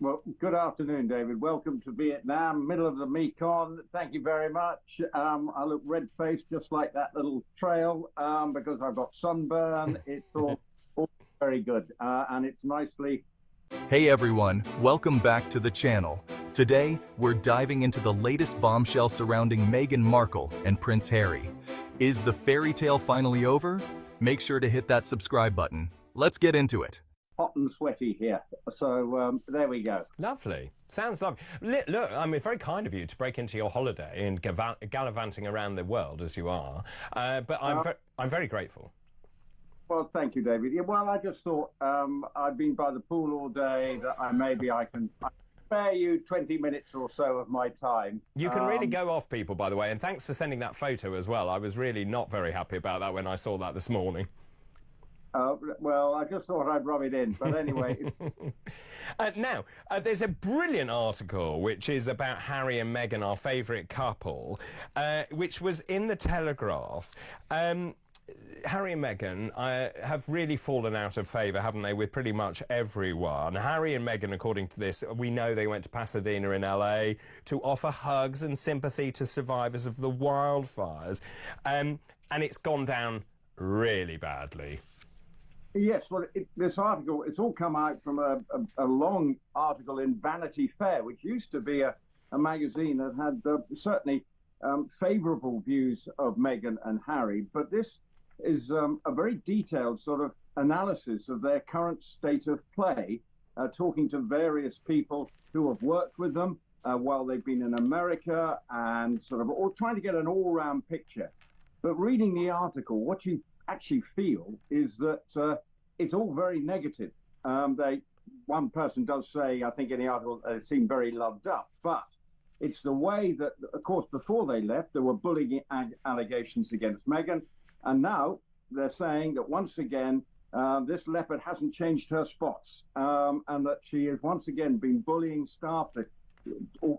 Well, good afternoon, David. Welcome to Vietnam, middle of the Mekong. Thank you very much. I look red-faced just like that little trail because I've got sunburn. It's all very good, and it's nicely. Hey everyone, welcome back to the channel. Today, we're diving into the latest bombshell surrounding Meghan Markle and Prince Harry. Is the fairy tale finally over? Make sure to hit that subscribe button. Let's get into it. Hot and sweaty here, so there we go. Lovely. Sounds lovely. Look, I mean, very kind of you to break into your holiday and gallivanting around the world as you are. But I'm very grateful. Well, thank you, David. Yeah, well, I just thought I've been by the pool all day that I can spare you 20 minutes or so of my time. You can really go off people, by the way, and thanks for sending that photo as well. I was really not very happy about that when I saw that this morning. Well, I just thought I'd rub it in, but anyway. Now, there's a brilliant article which is about Harry and Meghan, our favourite couple, which was in the Telegraph. Harry and Meghan have really fallen out of favour, haven't they, with pretty much everyone. Harry and Meghan, according to this, we know they went to Pasadena in LA to offer hugs and sympathy to survivors of the wildfires. And it's gone down really badly. Yes, well, this article, it's all come out from a long article in Vanity Fair, which used to be a magazine that had certainly favourable views of Meghan and Harry. But this is a very detailed sort of analysis of their current state of play, talking to various people who have worked with them while they've been in America and sort of all trying to get an all-round picture. But reading the article, what you actually feel is that it's all very negative. One person does say, I think in the article, they seem very loved up, but it's the way that, of course, before they left, there were bullying allegations against Meghan, and now they're saying that once again, this leopard hasn't changed her spots, and that she has once again been bullying staff,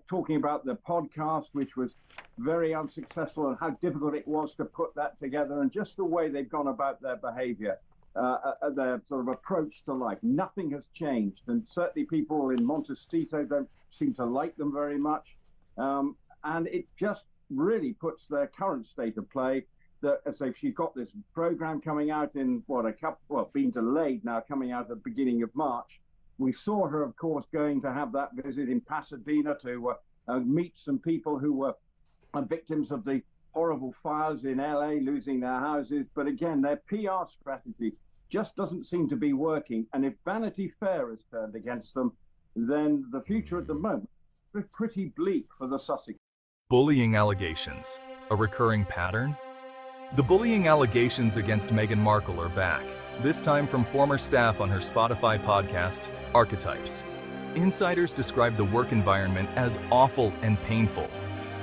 talking about the podcast, which was very unsuccessful, and how difficult it was to put that together, and just the way they've gone about their behavior, their sort of approach to life. Nothing has changed, and certainly people in Montecito don't seem to like them very much, and it just really puts their current state of play. That, as if she's got this program coming out in being delayed now, coming out at the beginning of March. We saw her, of course, going to have that visit in Pasadena to meet some people who were victims of the horrible fires in LA, losing their houses. But again, their PR strategy just doesn't seem to be working. And if Vanity Fair has turned against them, then the future at the moment is pretty bleak for the Sussexes. Bullying allegations, a recurring pattern? The bullying allegations against Meghan Markle are back, this time from former staff on her Spotify podcast, Archetypes. Insiders describe the work environment as awful and painful.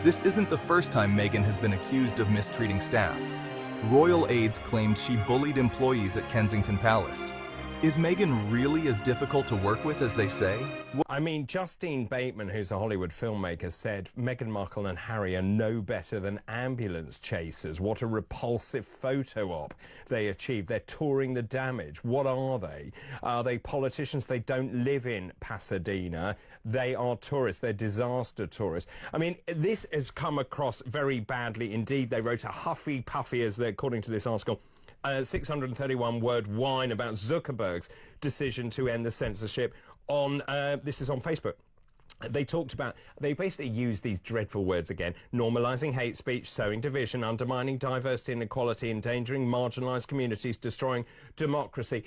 This isn't the first time Meghan has been accused of mistreating staff. Royal aides claimed she bullied employees at Kensington Palace. Is Meghan really as difficult to work with as they say? I mean, Justine Bateman, who's a Hollywood filmmaker, said Meghan Markle and Harry are no better than ambulance chasers. What a repulsive photo op they achieved. They're touring the damage. What are they? Are they politicians? They don't live in Pasadena. They are tourists. They're disaster tourists. I mean, this has come across very badly indeed. They wrote a huffy-puffy, according to this article, 631-word whine about Zuckerberg's decision to end the censorship on, this is on Facebook. They basically used these dreadful words again: normalising hate speech, sowing division, undermining diversity and equality, endangering marginalised communities, destroying democracy.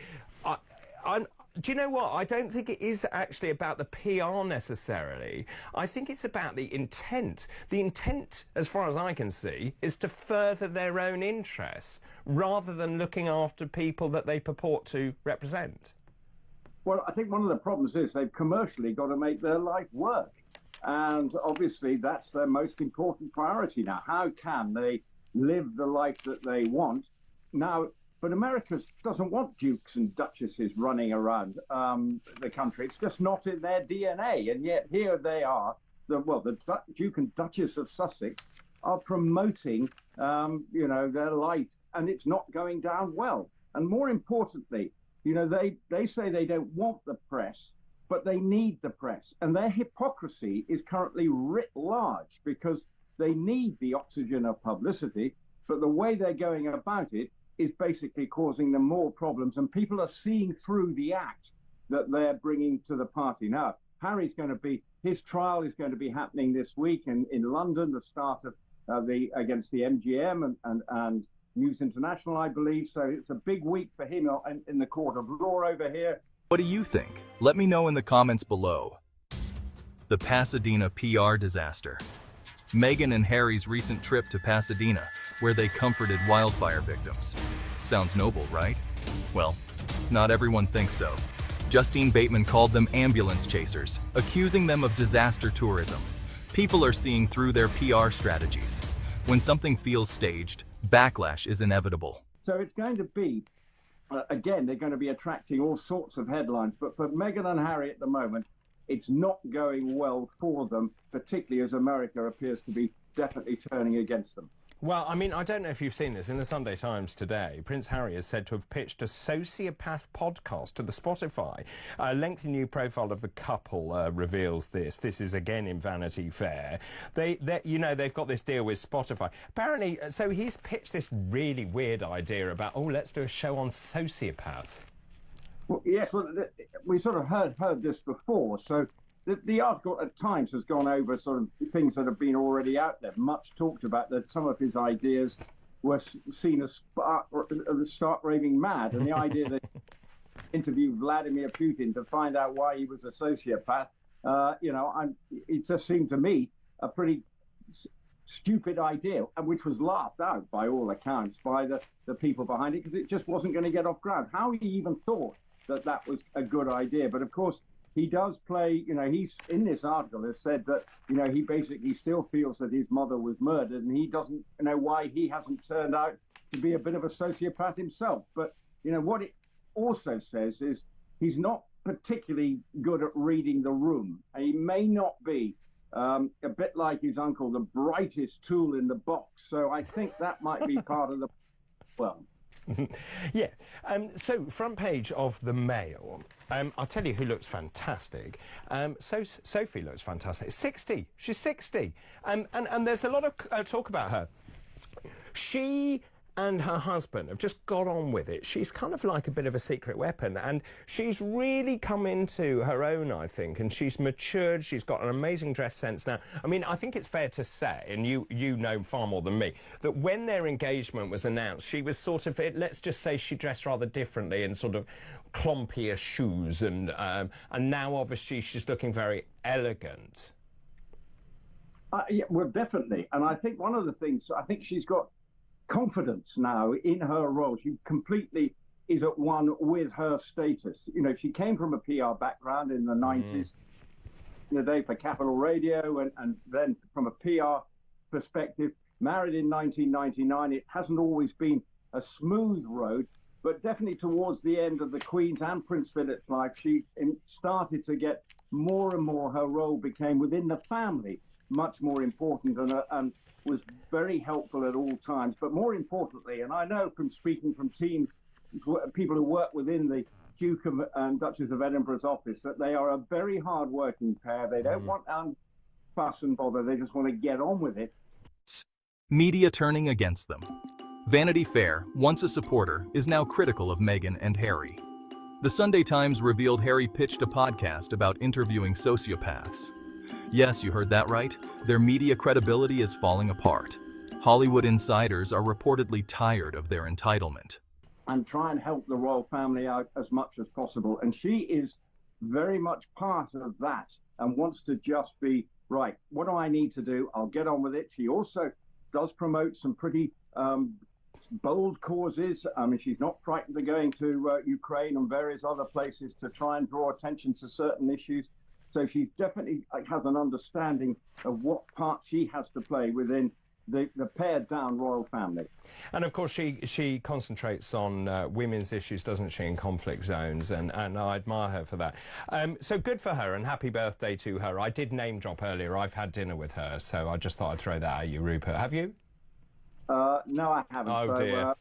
Do you know what? I don't think it is actually about the PR necessarily. I think it's about the intent. The intent, as far as I can see, is to further their own interests rather than looking after people that they purport to represent. Well, I think one of the problems is they've commercially got to make their life work. And obviously that's their most important priority now. How can they live the life that they want? Now, but America doesn't want dukes and duchesses running around the country. It's just not in their DNA. And yet here they are, the Duke and Duchess of Sussex are promoting, their life, and it's not going down well. And more importantly, they say they don't want the press, but they need the press. And their hypocrisy is currently writ large because they need the oxygen of publicity, but the way they're going about it is basically causing them more problems, and people are seeing through the act that they're bringing to the party. Now, his trial is going to be happening this week in London, the start of against the MGM and News International, I believe. So it's a big week for him in the court of law over here. What do you think? Let me know in the comments below. The Pasadena PR disaster. Meghan and Harry's recent trip to Pasadena, where they comforted wildfire victims. Sounds noble, right? Well, not everyone thinks so. Justine Bateman called them ambulance chasers, accusing them of disaster tourism. People are seeing through their PR strategies. When something feels staged, backlash is inevitable. So it's going to be, again, they're going to be attracting all sorts of headlines, but for Meghan and Harry at the moment, it's not going well for them, particularly as America appears to be definitely turning against them. Well, I mean, I don't know if you've seen this. In the Sunday Times today, Prince Harry is said to have pitched a sociopath podcast to the Spotify. A lengthy new profile of the couple reveals this. This is again in Vanity Fair. They've got this deal with Spotify. Apparently, so he's pitched this really weird idea about, let's do a show on sociopaths. Well, yes, we sort of heard this before. So the article at times has gone over sort of things that have been already out there, much talked about, that some of his ideas were seen as stark raving mad. And the idea that interview Vladimir Putin to find out why he was a sociopath, it just seemed to me a pretty stupid idea, which was laughed out by all accounts by the people behind it, because it just wasn't going to get off ground. How he even thought that was a good idea. But of course, he does play, he's in this article has said that, he basically still feels that his mother was murdered, and he doesn't know why he hasn't turned out to be a bit of a sociopath himself. But, what it also says is he's not particularly good at reading the room. He may not be, a bit like his uncle, the brightest tool in the box. So I think that might be part of the, well. Yeah. So, front page of the Mail. I'll tell you who looks fantastic. Sophie looks fantastic. 60. She's 60. And there's a lot of talk about her. She and her husband have just got on with it. She's kind of like a bit of a secret weapon, and she's really come into her own, I think, and she's matured. She's got an amazing dress sense now. I mean, I think it's fair to say, and you know far more than me, that when their engagement was announced, she was sort of, let's just say she dressed rather differently in sort of clompier shoes, and now obviously she's looking very elegant. Yeah, well, definitely. And I think one of the things, I think she's got confidence now in her role. She completely is at one with her status. She came from a PR background in the 90s, the day for Capital Radio, and then from a PR perspective, married in 1999. It hasn't always been a smooth road, but definitely towards the end of the Queen's and Prince Philip's life, she started to get more and more, her role became within the family much more important, and was very helpful at all times. But more importantly, and I know from speaking from people who work within the Duke and Duchess of Edinburgh's office, that they are a very hard-working pair. They don't want fuss and bother. They just want to get on with it. Media turning against them. Vanity Fair, once a supporter, is now critical of Meghan and Harry. The Sunday Times revealed Harry pitched a podcast about interviewing sociopaths. Yes, you heard that right. Their media credibility is falling apart. Hollywood insiders are reportedly tired of their entitlement. And try and help the royal family out as much as possible. And she is very much part of that and wants to just be, right, what do I need to do? I'll get on with it. She also does promote some pretty bold causes. I mean, she's not frightened of going to Ukraine and various other places to try and draw attention to certain issues. So she definitely has an understanding of what part she has to play within the pared down royal family. And of course she concentrates on women's issues, doesn't she, in conflict zones, and I admire her for that. So good for her, and happy birthday to her. I did name drop earlier. I've had dinner with her, so I just thought I'd throw that at you, Rupert. Have you? No, I haven't. Oh, dear.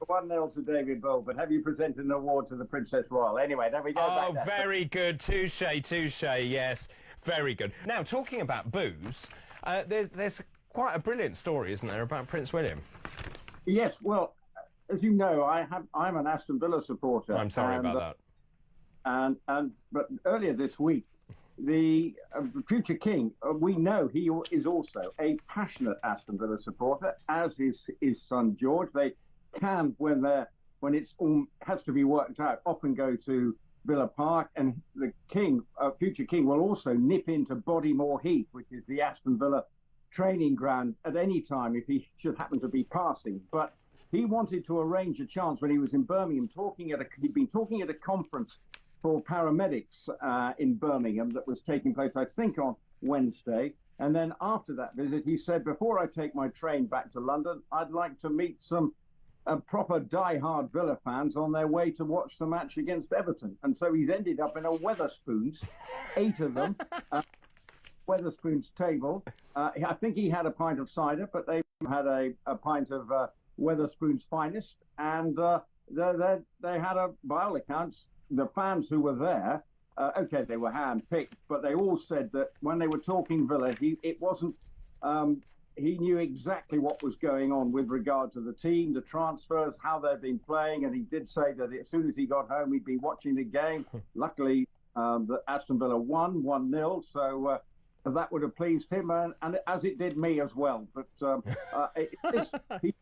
1-0 to David Bowie, but have you presented an award to the Princess Royal? Anyway, there we go. Oh, very good. Touche, yes. Very good. Now, talking about booze, there's quite a brilliant story, isn't there, about Prince William? Yes, well, as you know, I'm an Aston Villa supporter. I'm sorry about that. But earlier this week, the future king, we know he is also a passionate Aston Villa supporter, as is his son George. They can, when it's all has to be worked out, often go to Villa Park, and the king, future king, will also nip into Bodymore Heath, which is the Aston Villa training ground, at any time if he should happen to be passing. But he wanted to arrange a chance when he was in Birmingham, he'd been talking at a conference for paramedics in Birmingham that was taking place, I think, on Wednesday. And then after that visit, he said, before I take my train back to London, I'd like to meet some proper die-hard Villa fans on their way to watch the match against Everton. And so he's ended up in a Wetherspoons, 8 of them, Wetherspoons table. I think he had a pint of cider, but they had a pint of Wetherspoons finest. And they had, by all accounts, the fans who were there, okay, they were hand-picked, but they all said that when they were talking Villa, he knew exactly what was going on with regard to the team, the transfers, how they've been playing, and he did say that as soon as he got home, he'd be watching the game. Luckily, the Aston Villa won 1-0, so that would have pleased him, and as it did me as well. But he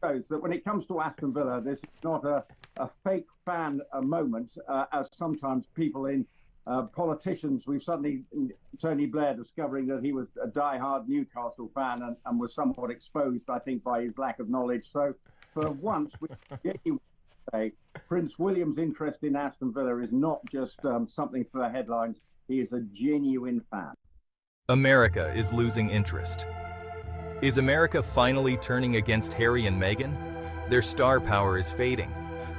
shows that when it comes to Aston Villa, this is not a fake fan moment, as sometimes people in politicians, we've suddenly Tony Blair discovering that he was a die-hard Newcastle fan and was somewhat exposed, I think, by his lack of knowledge. So for once, we genuinely say Prince William's interest in Aston Villa is not just something for the headlines. He is a genuine fan. America is losing interest. Is America finally turning against Harry and Meghan? Their star power is fading.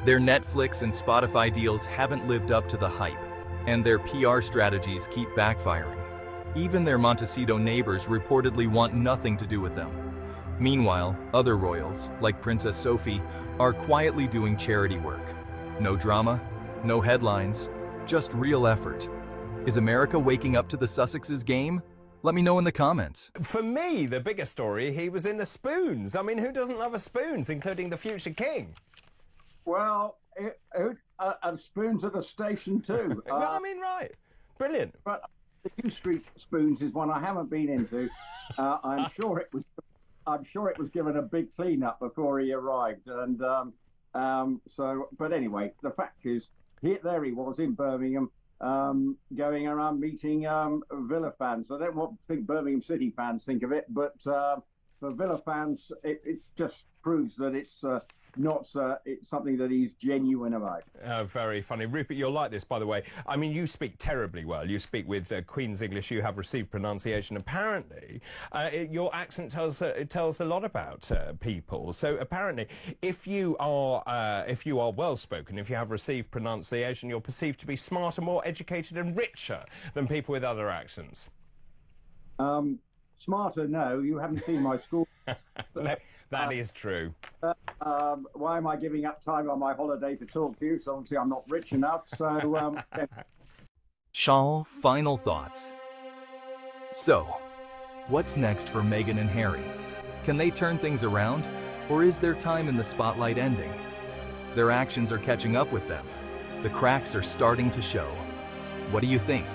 Their Netflix and Spotify deals haven't lived up to the hype, and their PR strategies keep backfiring. Even their Montecito neighbors reportedly want nothing to do with them. Meanwhile, other royals, like Princess Sophie, are quietly doing charity work. No drama, no headlines, just real effort. Is America waking up to the Sussexes game? Let me know in the comments. For me, the bigger story, he was in the Spoons. I mean, who doesn't love a Spoons, including the future king? Well, and Spoons at a station too. I mean, right. Brilliant. But the New Street Spoons is one I haven't been into. I'm sure it was given a big clean-up before he arrived. And but anyway, the fact is, there he was in Birmingham, going around meeting Villa fans. I don't want to think Birmingham City fans think of it, but for Villa fans, it just proves that it's something that he's genuine about. Very funny. Rupert, you're like this, by the way. I mean, you speak terribly well. You speak with Queen's English. You have received pronunciation. Apparently, your accent tells a lot about people. So apparently, if you are well-spoken, if you have received pronunciation, you're perceived to be smarter, more educated and richer than people with other accents. Smarter, no. You haven't seen my school. That is true. Why am I giving up time on my holiday to talk to you? So obviously I'm not rich enough. So, Shawl, final thoughts. So, what's next for Meghan and Harry? Can they turn things around, or is their time in the spotlight ending? Their actions are catching up with them. The cracks are starting to show. What do you think?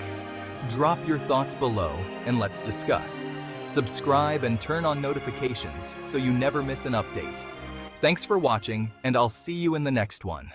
Drop your thoughts below and let's discuss. Subscribe and turn on notifications so you never miss an update. Thanks for watching, and I'll see you in the next one.